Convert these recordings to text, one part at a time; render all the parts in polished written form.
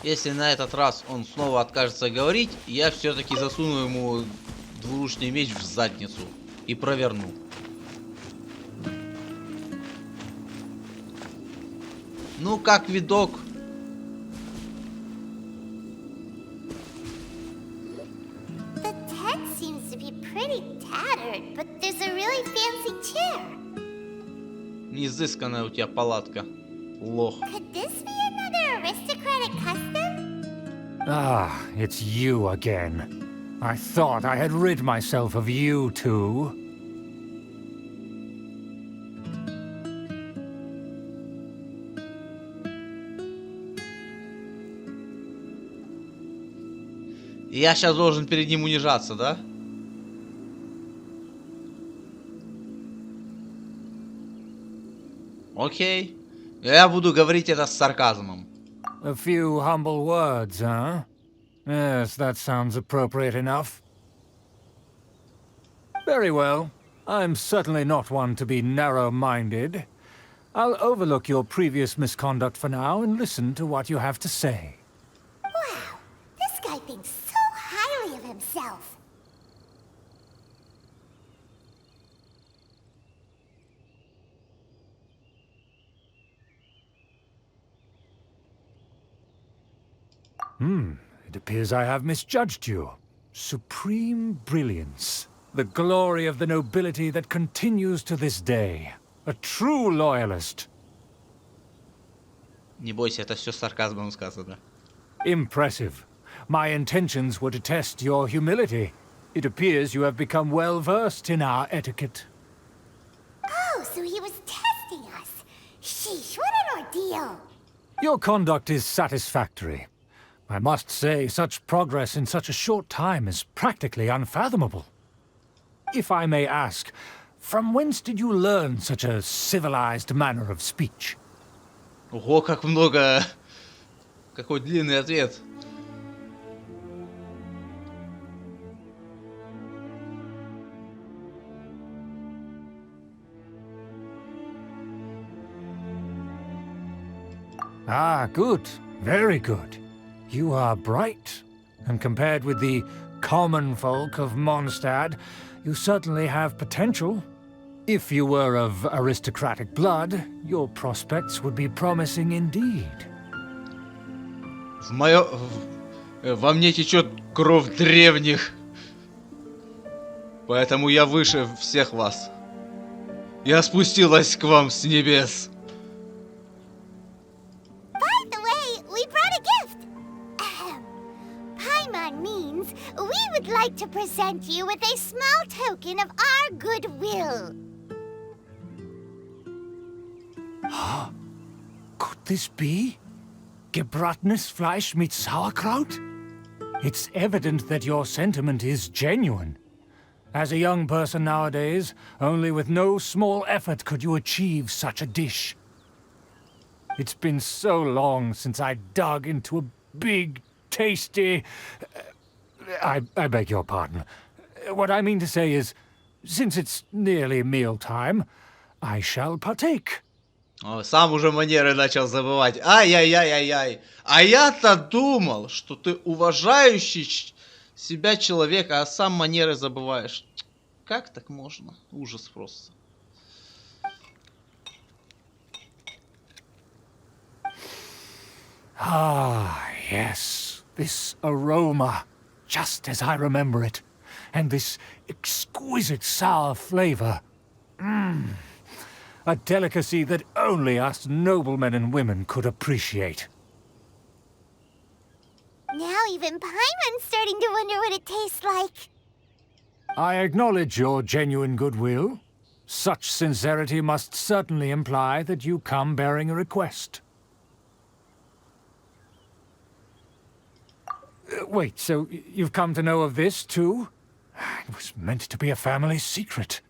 Если на этот раз он снова откажется говорить, я все-таки засуну ему двуручный меч в задницу и проверну. Ну, как видок? The tent seems to be pretty tattered, but there's a really fancy chair. Неизысканная у тебя палатка, лох. Could this be another aristocratic custom? Ah, it's you again. I thought I had rid myself of you two. Я сейчас должен перед ним унижаться, да? Окей. Я буду говорить это с сарказмом. A few humble words, huh? Yes, that sounds appropriate enough. Very well. I'm certainly not one to be narrow-minded. I'll overlook your previous misconduct for now and listen to what you have to say. Wow, this guy thinks so highly of himself. It appears I have misjudged you. Supreme brilliance. The glory of the nobility that continues to this day. A true loyalist. Не бойся, это все с сарказмом сказано. Impressive. My intentions were to test your humility. It appears you have become well versed in our etiquette. Oh, so he was testing us. Sheesh, what an ordeal. Your conduct is satisfactory. I must say, such progress in such a short time is practically unfathomable. If I may ask, from whence did you learn such a civilized manner of speech? Ого, как много. Какой длинный ответ. Ah, good. Very good. You are bright, and compared with the common folk of Mondstadt, you certainly have potential. If you were of aristocratic blood, your prospects would be promising indeed. Во мне течет кровь древних. Поэтому я выше всех вас. Я спустилась к вам с небес. By the way, we brought a gift. Paimon means we would like to present you with a small token of our goodwill. Could this be? Gebratenes Fleisch mit Sauerkraut? It's evident that your sentiment is genuine. As a young person nowadays, only with no small effort could you achieve such a dish. It's been so long since I dug into a big, tasty... I beg your pardon. What I mean to say is, since it's nearly mealtime, I shall partake. Сам уже манеры начал забывать. Ай-яй-яй-яй-яй. А я-то думал, что ты уважающий себя человек, а сам манеры забываешь. Как так можно? Ужас просто. Ah, yes. This aroma, just as I remember it. And this exquisite sour flavor. A delicacy that only us noblemen and women could appreciate. Now even Paimon's starting to wonder what it tastes like. I acknowledge your genuine goodwill. Such sincerity must certainly imply that you come bearing a request. Wait, so you've come to know of this, too? It was meant to be a family secret.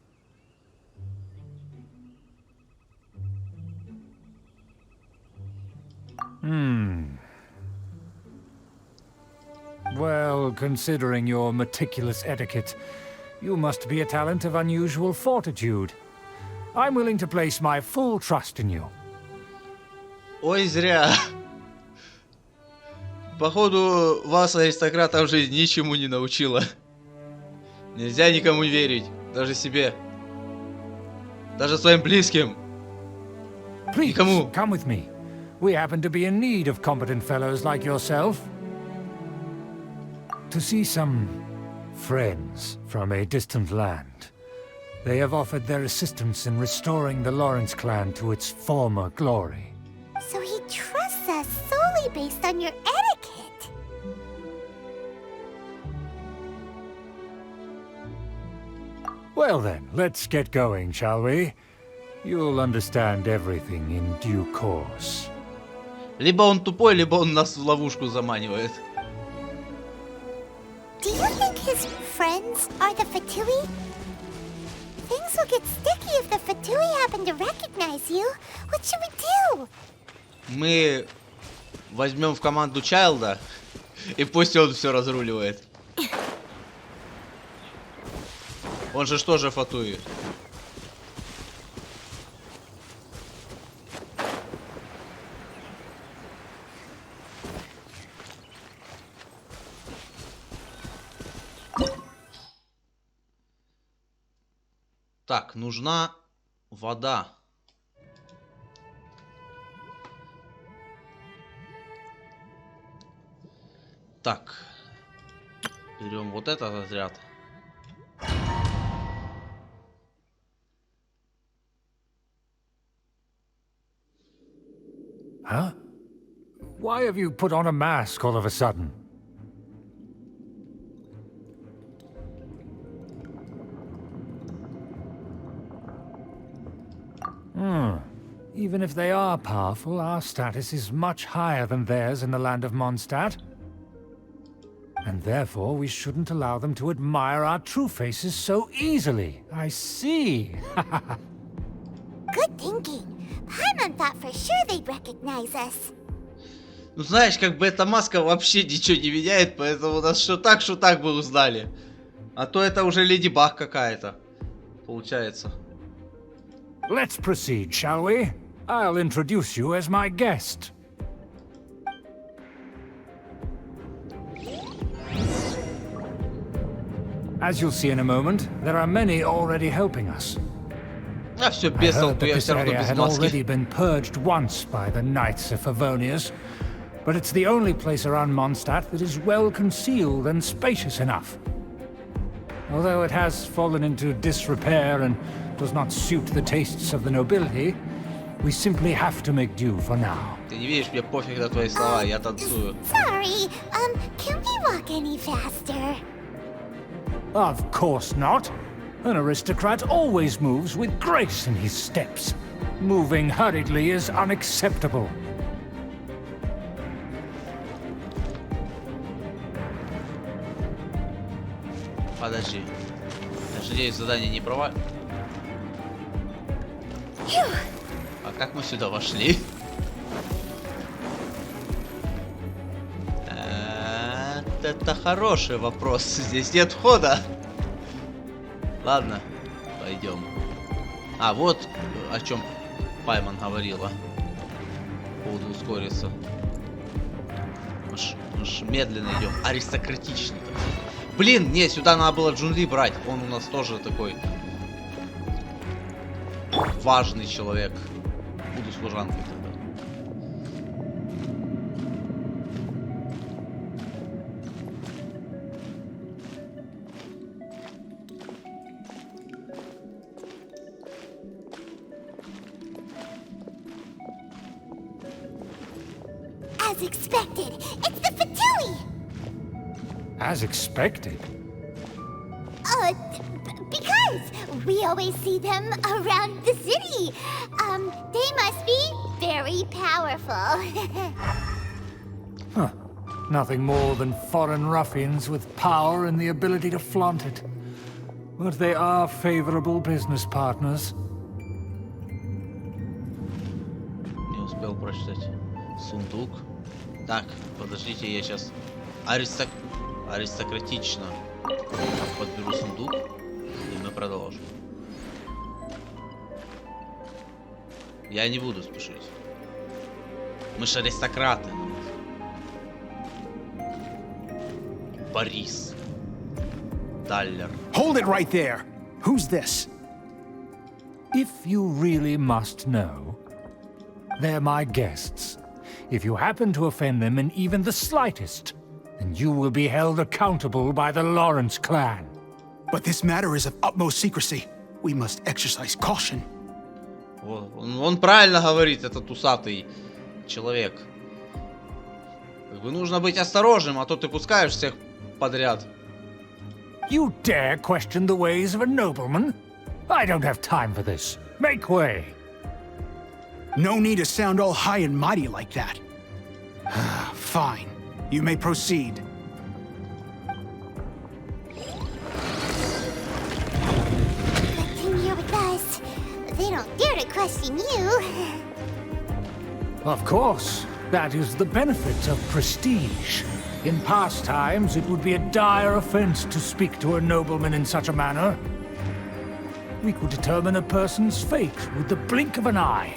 Well, considering your meticulous etiquette, you must be a talent of unusual fortitude. I'm willing to place my full trust in you. Ой, зря. Походу, вас, аристократов, жизнь ничему не научила. Нельзя никому верить. Даже себе. Даже своим близким. Please, Никому. come with me. We happen to be in need of competent fellows like yourself. To see some friends from a distant land. They have offered their assistance in restoring the Lawrence clan to its former glory. So he trusts us solely based on your etiquette. Well then, let's get going, shall we? You'll understand everything in due course. Либо он тупой, либо он нас в ловушку заманивает. Do you think his friends are the Fatui? Things will get sticky if the Fatui happen to recognize you. What should we do? Мы возьмем в команду Чайлда, и пусть он все разруливает. Он же что же фатует? Так, нужна вода. Так. Берем вот этот отряд. Huh? Why have you put on a mask all of a sudden? Even if they are powerful, our status is much higher than theirs in the land of Mondstadt. And therefore, we shouldn't allow them to admire our true faces so easily. I see. Good thinking. Paimon thought for sure they'd recognize us. Ну знаешь, как бы эта маска вообще ничего не меняет, поэтому нас что так бы узнали. А то это уже Леди Баг какая-то. Получается. Let's proceed, shall we? I'll introduce you as my guest. As you'll see in a moment, there are many already helping us. А все I без heard толку, that я this все равно area без had маски. already been purged once by the Knights of Favonius, but it's the only place around Mondstadt that is well concealed and spacious enough. Although it has fallen into disrepair and does not suit the tastes of the nobility, we simply have to make do for now. Ты не видишь, мне пофиг на твои слова, я танцую. Sorry, can we walk any faster? Of course not. An aristocrat always moves with grace in his steps. Moving hurriedly is unacceptable. Подожди. Надеюсь, задание не провал. А как мы сюда вошли? Это хороший вопрос. Здесь нет входа. Ладно, пойдем. А, вот о чем Пайман говорила. По поводу ускориться. Мы ж медленно идем. Аристократично. Блин, не, сюда надо было Джунли брать. Он у нас тоже такой важный человек. Буду служанкой тогда. As expected, it's the Fatui! As expected. Because we always see them around the city. They must be very powerful. Huh. Nothing more than foreign ruffians with power and the ability to flaunt it. But they are favorable business partners. Не успел прочитать. Сундук. Так, подождите, я сейчас аристократично подберу сундук, и мы продолжим. Я не буду спешить. Мы же аристократы. Борис. Даллер. Hold it right there. Who's this? If you really must know, they're my guests. If you happen to offend them in even the slightest, then you will be held accountable by the Lawrence clan. But this matter is of utmost secrecy. We must exercise caution. Он правильно говорит, этот усатый человек. Как бы нужно быть осторожным, а то ты пускаешь всех подряд. You dare question the ways of a nobleman? I don't have time for this. Make way. No need to sound all high and mighty like that. Fine. You may proceed. Good thing you're with us. They don't dare to question you. Of course. That is the benefit of prestige. In past times, it would be a dire offense to speak to a nobleman in such a manner. We could determine a person's fate with the blink of an eye.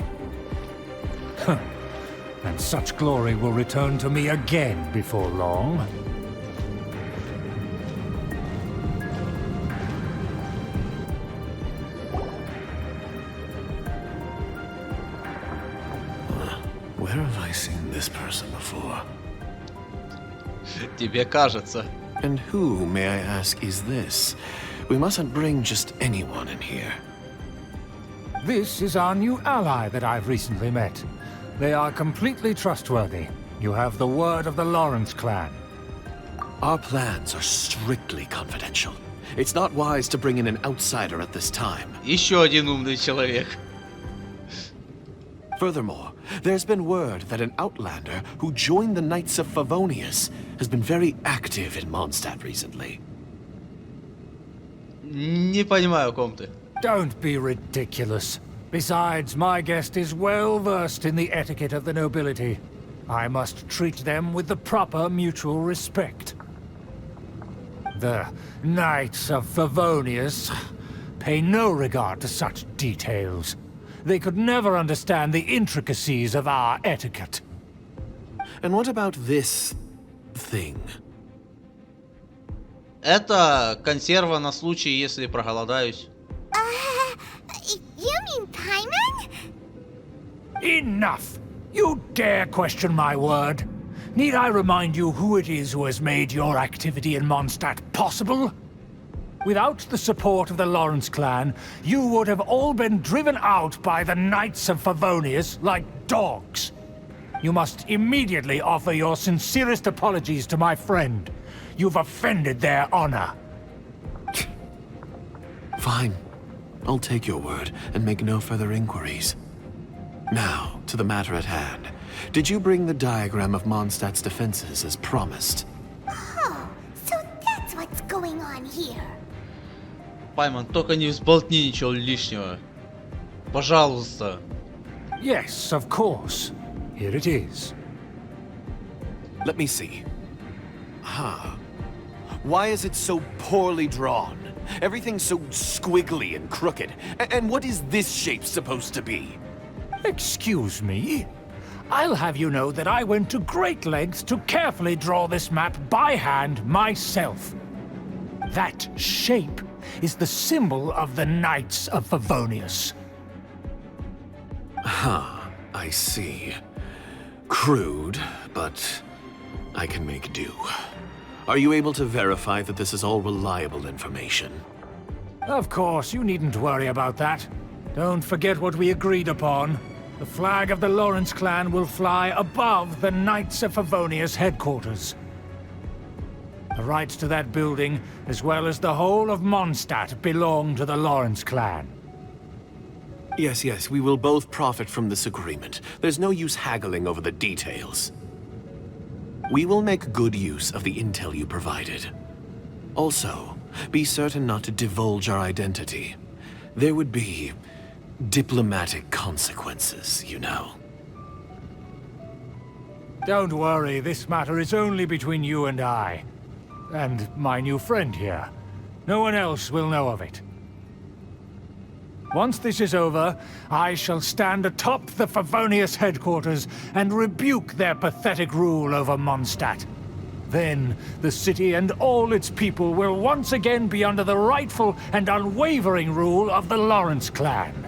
And such glory will return to me again before long. Where have I seen this person before? Тебе кажется. And who, may I ask, is this? We mustn't bring just anyone in here. This is our new ally that I've recently met. They are completely trustworthy. You have the word of the Lawrence clan. Our plans are strictly confidential. It's not wise to bring in an outsider at this time. Еще один умный человек. Furthermore, there's been word that an outlander who joined the Knights of Favonius has been very active in Mondstadt recently. Не понимаю, о ком ты. Don't be ridiculous. Besides, my guest is well versed in the etiquette of the nobility. I must treat them with the proper mutual respect. The Knights of Favonius pay no regard to such details. They could never understand the intricacies of our etiquette. And what about this thing? Это консерва на случай, если проголодаюсь. You mean Paimon? Enough! You dare question my word? Need I remind you who it is who has made your activity in Mondstadt possible? Without the support of the Lawrence clan, you would have all been driven out by the Knights of Favonius like dogs. You must immediately offer your sincerest apologies to my friend. You've offended their honor. Fine. I'll take your word and make no further inquiries. Now, to the matter at hand. Did you bring the diagram of Mondstadt's defenses as promised? Oh, so that's what's going on here. Пайман, только не взболтни ничего лишнего. Пожалуйста. Yes, of course. Here it is. Let me see. Why is it so poorly drawn? Everything's so squiggly and crooked. And what is this shape supposed to be? Excuse me? I'll have you know that I went to great lengths to carefully draw this map by hand myself. That shape is the symbol of the Knights of Favonius. I see. Crude, but I can make do. Are you able to verify that this is all reliable information? Of course, you needn't worry about that. Don't forget what we agreed upon. The flag of the Lawrence clan will fly above the Knights of Favonius headquarters. The rights to that building, as well as the whole of Mondstadt, belong to the Lawrence clan. Yes, we will both profit from this agreement. There's no use haggling over the details. We will make good use of the intel you provided. Also, be certain not to divulge our identity. There would be diplomatic consequences, you know. Don't worry, this matter is only between you and I. And my new friend here. No one else will know of it. Once this is over, I shall stand atop the Favonius headquarters and rebuke their pathetic rule over Mondstadt. Then the city and all its people will once again be under the rightful and unwavering rule of the Lawrence clan.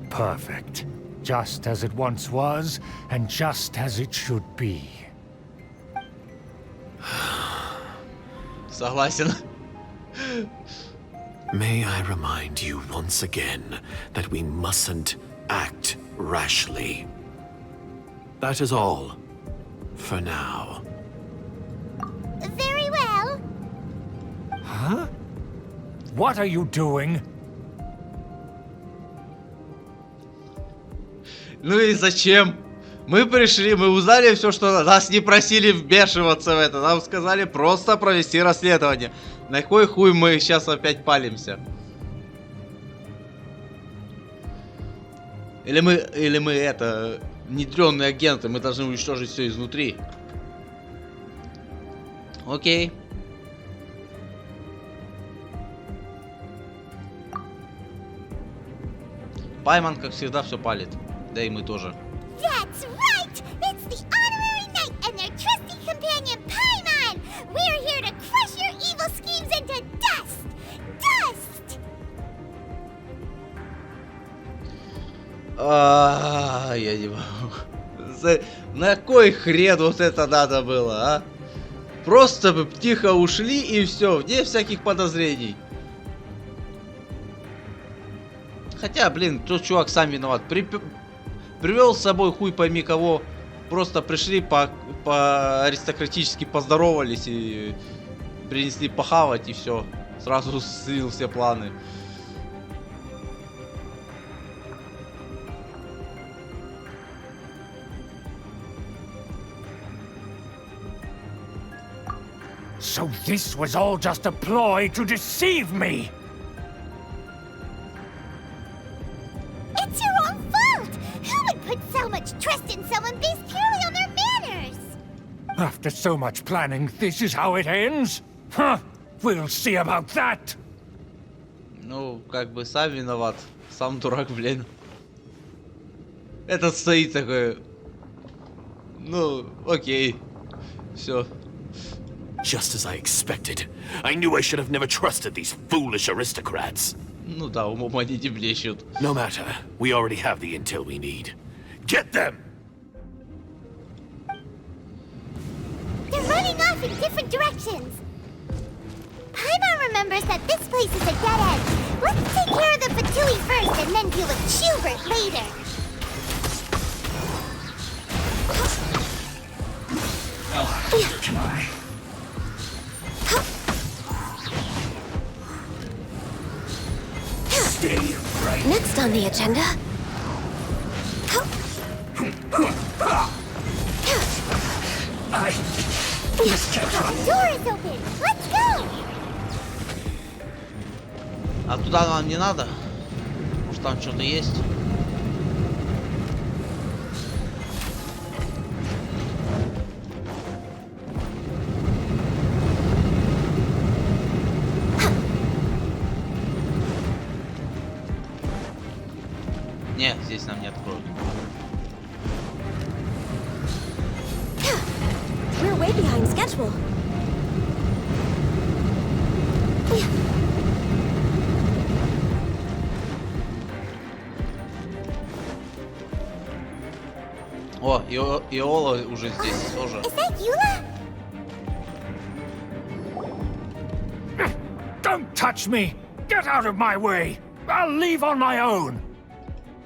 Perfect. Just as it once was, and just as it should be. Согласен. May I remind you once again that we mustn't act rashly. That is all, for now. Very well. Huh? What are you doing? Ну и зачем? Мы пришли, мы узнали все, что нас не просили вмешиваться в это. Нам сказали просто провести расследование. На какой хуй мы сейчас опять палимся? Или мы это... Внедренные агенты, мы должны уничтожить все изнутри. Окей. Пайман, как всегда, все палит. Да и мы тоже. That's right! It's the honorary knight and their trusty companion Paimon! We're here to crush your evil schemes into dust! Dust! Я не могу. На кой хрен вот это надо было, а? Просто бы тихо ушли и все, вне всяких подозрений. Хотя, блин, тот чувак сам виноват. Привел с собой хуй пойми кого. Просто пришли по аристократически поздоровались и принесли похавать и все. Сразу слил все планы. So this was all just a ploy to deceive me! It's your own fault! Who would put so much trust in someone based purely on their manners? After so much planning, this is how it ends? Huh? We'll see about that! Ну, как бы сам виноват. Сам дурак, блин. Этот стоит такой... Ну, окей. Все. Just as I expected. I knew I should have never trusted these foolish aristocrats. Ну да, умом они не блещут. No matter. We already have the intel we need. Get them! They're running off in different directions. Paimon remembers that this place is a dead end. Let's take care of the Fatui first and then deal with Schubert later. Next on the agenda. The door is open. Let's go. А туда нам не надо? Может там что-то есть? Не, здесь нам не откроют. We're way behind schedule. О, Иола уже здесь тоже. Is that Eula? Don't touch me! Get out of my way! I'll leave on my own!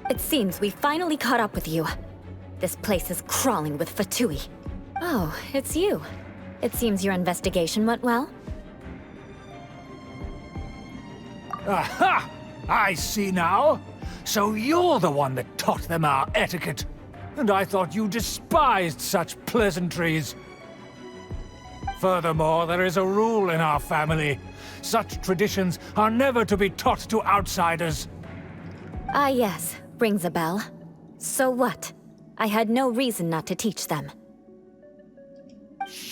It seems we finally caught up with you. This place is crawling with Fatui. Oh, it's you. It seems your investigation went well. Aha! I see now. So you're the one that taught them our etiquette. And I thought you despised such pleasantries. Furthermore, there is a rule in our family. Such traditions are never to be taught to outsiders. Ah, yes. Rings a bell. So what? I had no reason not to teach them.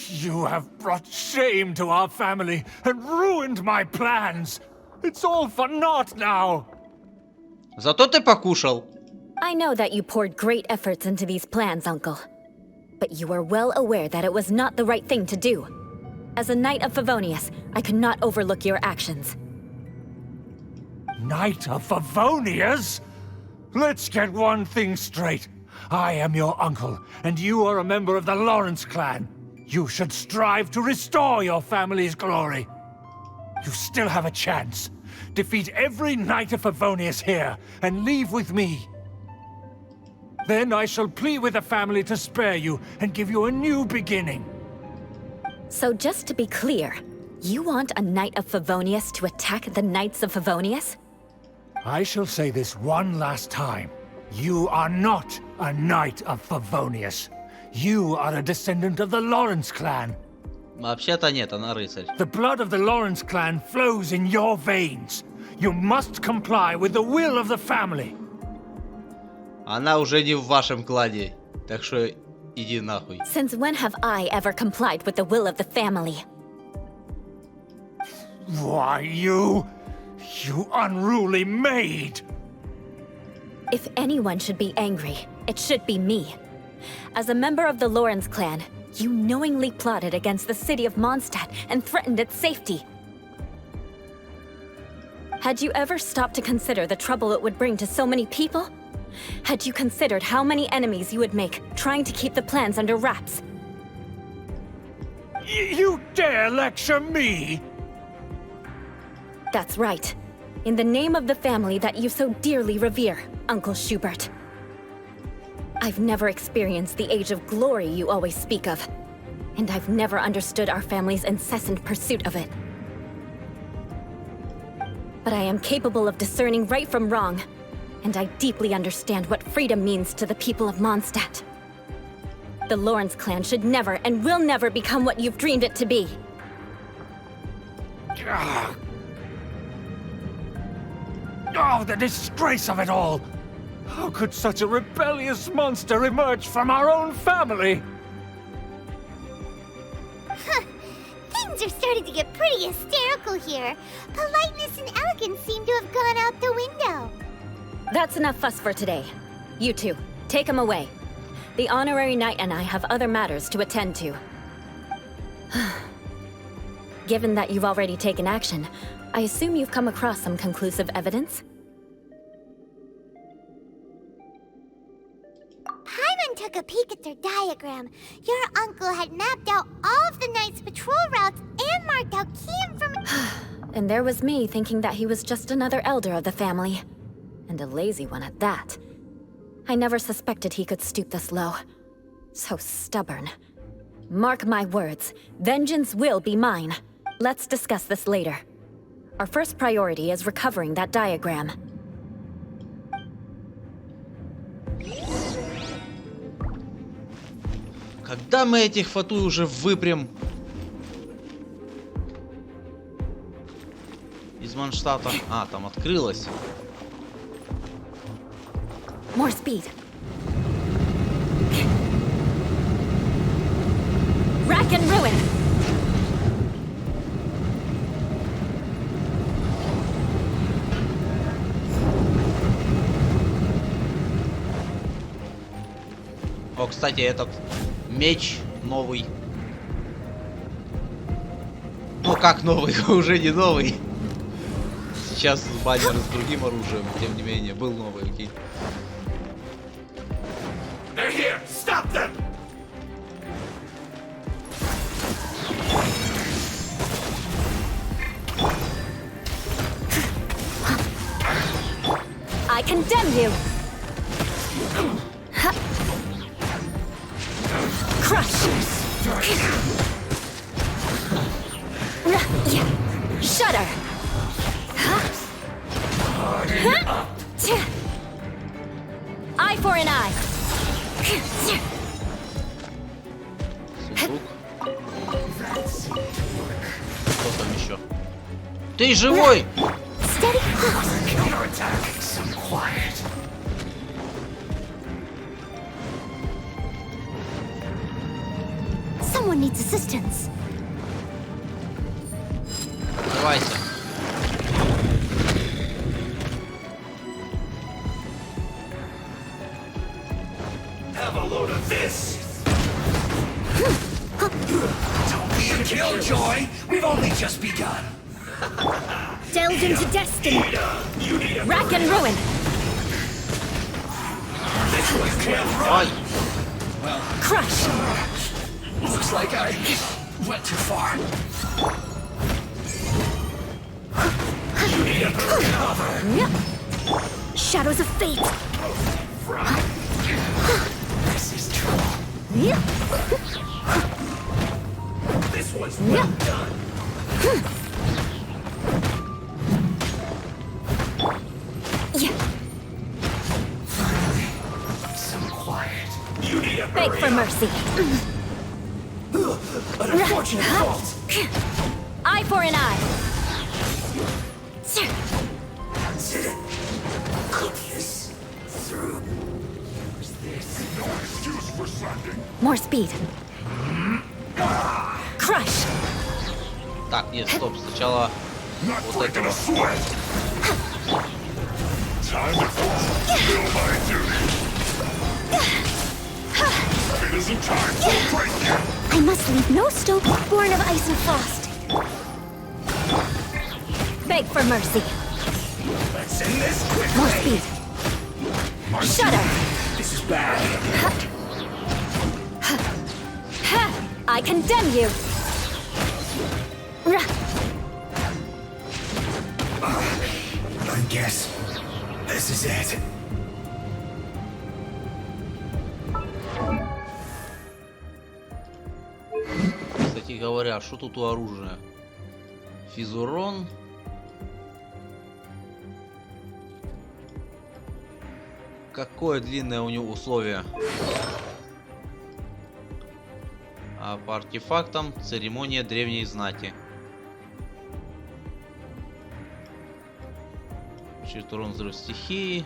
You have brought shame to our family and ruined my plans. It's all for naught now. Зато ты покушал. I know that you poured great efforts into these plans, Uncle. but you are well aware that it was not the right thing to do. As a Knight of Favonius, I could not overlook your actions. Knight of Favonius? Let's get one thing straight. I am your uncle, and you are a member of the Lawrence clan. You should strive to restore your family's glory. You still have a chance. Defeat every Knight of Favonius here, and leave with me. Then I shall plead with the family to spare you, and give you a new beginning. So just to be clear, you want a Knight of Favonius to attack the Knights of Favonius? I shall say this one last time. You are not a Knight of Favonius. You are a descendant of the Lawrence clan. Вообще-то нет, она рыцарь. The blood of the Lawrence clan flows in your veins. You must comply with the will of the family. Она уже не в вашем клане, так что иди нахуй. Since when have I ever complied with the will of the family? Why, you unruly maid! If anyone should be angry, it should be me. As a member of the Lawrence clan, you knowingly plotted against the city of Mondstadt and threatened its safety. Had you ever stopped to consider the trouble it would bring to so many people? Had you considered how many enemies you would make trying to keep the plans under wraps? You dare lecture me? That's right. In the name of the family that you so dearly revere, Uncle Schubert. I've never experienced the age of glory you always speak of, and I've never understood our family's incessant pursuit of it. But I am capable of discerning right from wrong, and I deeply understand what freedom means to the people of Mondstadt. The Lawrence clan should never and will never become what you've dreamed it to be. Oh, the disgrace of it all! How could such a rebellious monster emerge from our own family? Things are starting to get pretty hysterical here. Politeness and elegance seem to have gone out the window. That's enough fuss for today. You two, take him away. The honorary knight and I have other matters to attend to. Given that you've already taken action, I assume you've come across some conclusive evidence? Paimon took a peek at their diagram. Your uncle had mapped out all of the Knight's patrol routes and marked out key information. And there was me thinking that he was just another elder of the family. And a lazy one at that. I never suspected he could stoop this low. So stubborn. Mark my words, vengeance will be mine. Let's discuss this later. Our first priority is recovering that diagram. Когда мы этих фатуй уже выпрям из Манштата? А, там открылось. More speed. Rack and ruin! О, кстати, этот меч новый. Ну как новый, уже не новый. Сейчас баннер с другим оружием, тем не менее, был новый, окей. They're here! Stop them! I condemn you! Crush! Shudder! Eye for an eye! Сундук. Что там еще? Ты живой! Steady close. Counterattack! Some quiet. Someone needs assistance. Открывайся. Have a load of this! joy? We've only just begun. Delve into destiny. You need a Rack and ruin. This one can't Ай! run. Crush. Looks like I went too far. You need a cover. Shadows of fate. This is trouble. This one's well done. Finally, some quiet. You need a Beg for mercy. An unfortunate fault. Eye for an eye. Consider. Cook this through. What's this? No excuse for slacking. More speed. Crush. Так, нет, стоп, сначала Not вот breaking этого. a sweat. Time to fulfill my duty. It isn't time to break yet. I must leave no stone born of ice and frost. Beg for mercy. Let's end this quickly. More speed. My Shudder. This is bad. I condemn you. I guess this is it. Кстати говоря, что тут у оружия? Физурон. Какое длинное у него условие? А по артефактам церемония древней знати. Чит урон взрыв стихии.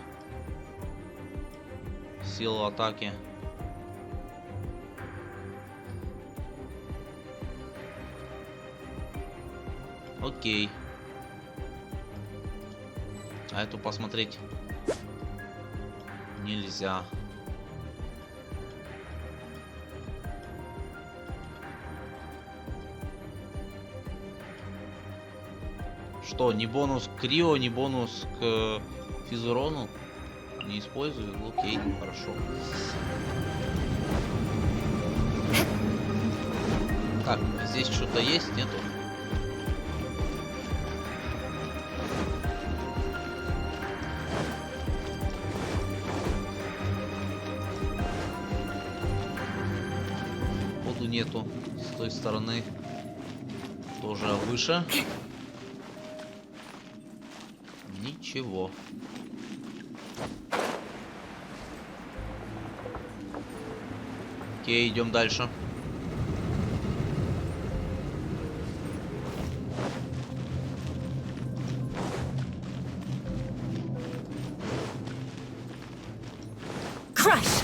Сила атаки. Окей. А эту посмотреть нельзя. Что, ни бонус к Крио, ни бонус к Физурону не использую? Окей, хорошо. Так, здесь что-то есть, нету? Походу нету. С той стороны тоже выше. Ничего. Окей, идем дальше. Crush.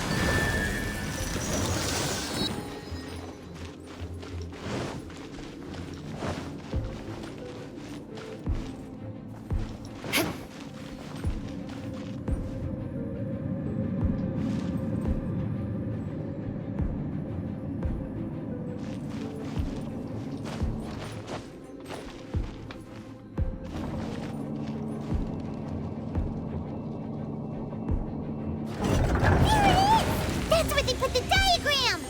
That's where they put the diagram!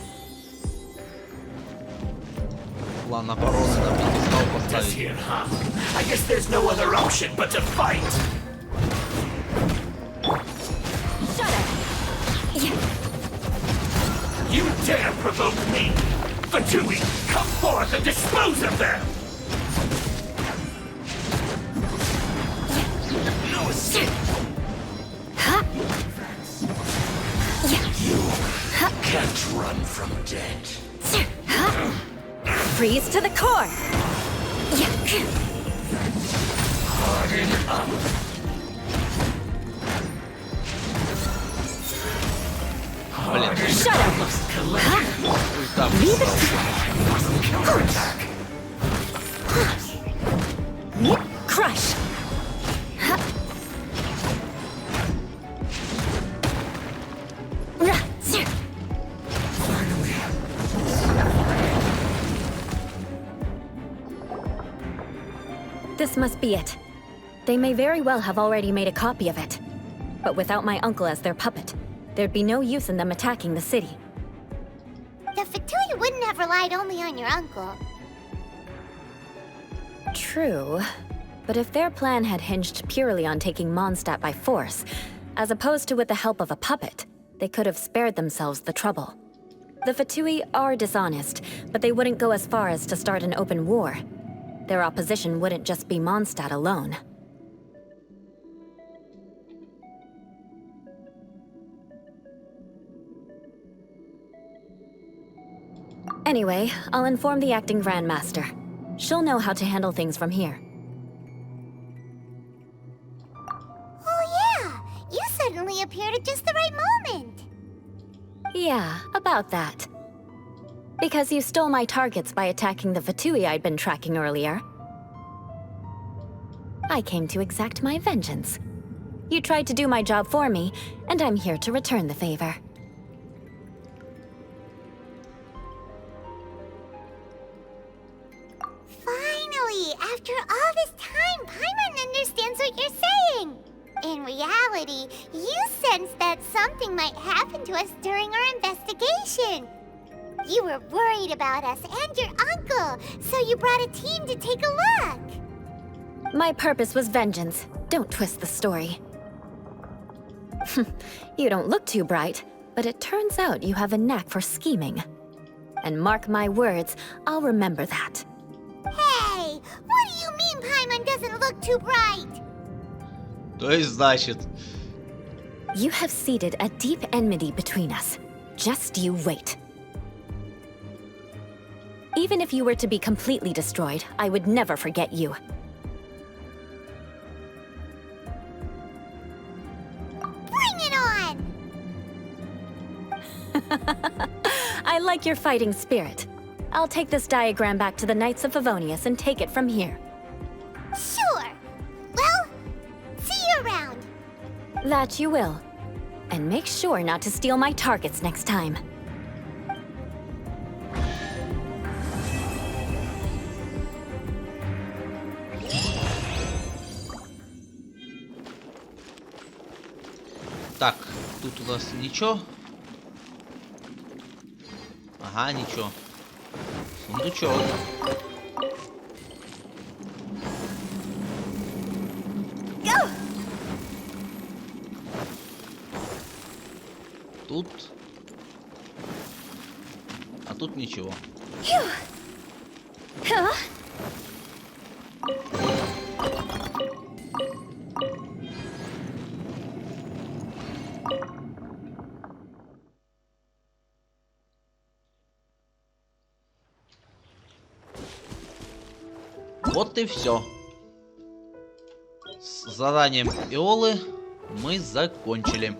План обороны на пьедестал Just поставить. here, huh? I guess there's no other option but to fight. Shudder. You dare provoke me! Fatui, come forth and dispose of them! No escape! You can't run from dead. Freeze to the core. Harden up. Блин, Shudder. ульта. Counterattack. Crush. This must be it. They may very well have already made a copy of it. But without my uncle as their puppet, there'd be no use in them attacking the city. The Fatui wouldn't have relied only on your uncle. True. But if their plan had hinged purely on taking Mondstadt by force, as opposed to with the help of a puppet, they could have spared themselves the trouble. The Fatui are dishonest, but they wouldn't go as far as to start an open war. Their opposition wouldn't just be Mondstadt alone. Anyway, I'll inform the acting Grandmaster. She'll know how to handle things from here. Oh yeah! You suddenly appeared at just the right moment! Yeah, about that. Because you stole my targets by attacking the Fatui I'd been tracking earlier. I came to exact my vengeance. You tried to do my job for me, and I'm here to return the favor. Finally! After all this time, Paimon understands what you're saying! In reality, you sensed that something might happen to us during our investigation. You were worried about us and your uncle, so you brought a team to take a look. My purpose was vengeance. Don't twist the story. You don't look too bright, but it turns out you have a knack for scheming. And mark my words, I'll remember that. Hey, what do you mean Paimon doesn't look too bright? То есть, значит... You have seeded a deep enmity between us. Just you wait. Even if you were to be completely destroyed, I would never forget you. Bring it on! I like your fighting spirit. I'll take this diagram back to the Knights of Favonius and take it from here. Sure. Well, see you around. That you will. And make sure not to steal my targets next time. Так, тут у нас ничего. Ага, ничего. Сундучок. Тут. А тут ничего. Вот и все. С заданием Иолы мы закончили.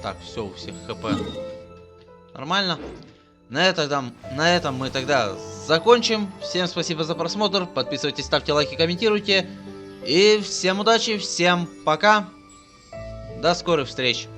Так, все, у всех хп нормально. На этом мы тогда закончим. Всем спасибо за просмотр. Подписывайтесь, ставьте лайки, комментируйте. И всем удачи, всем пока. До скорых встреч.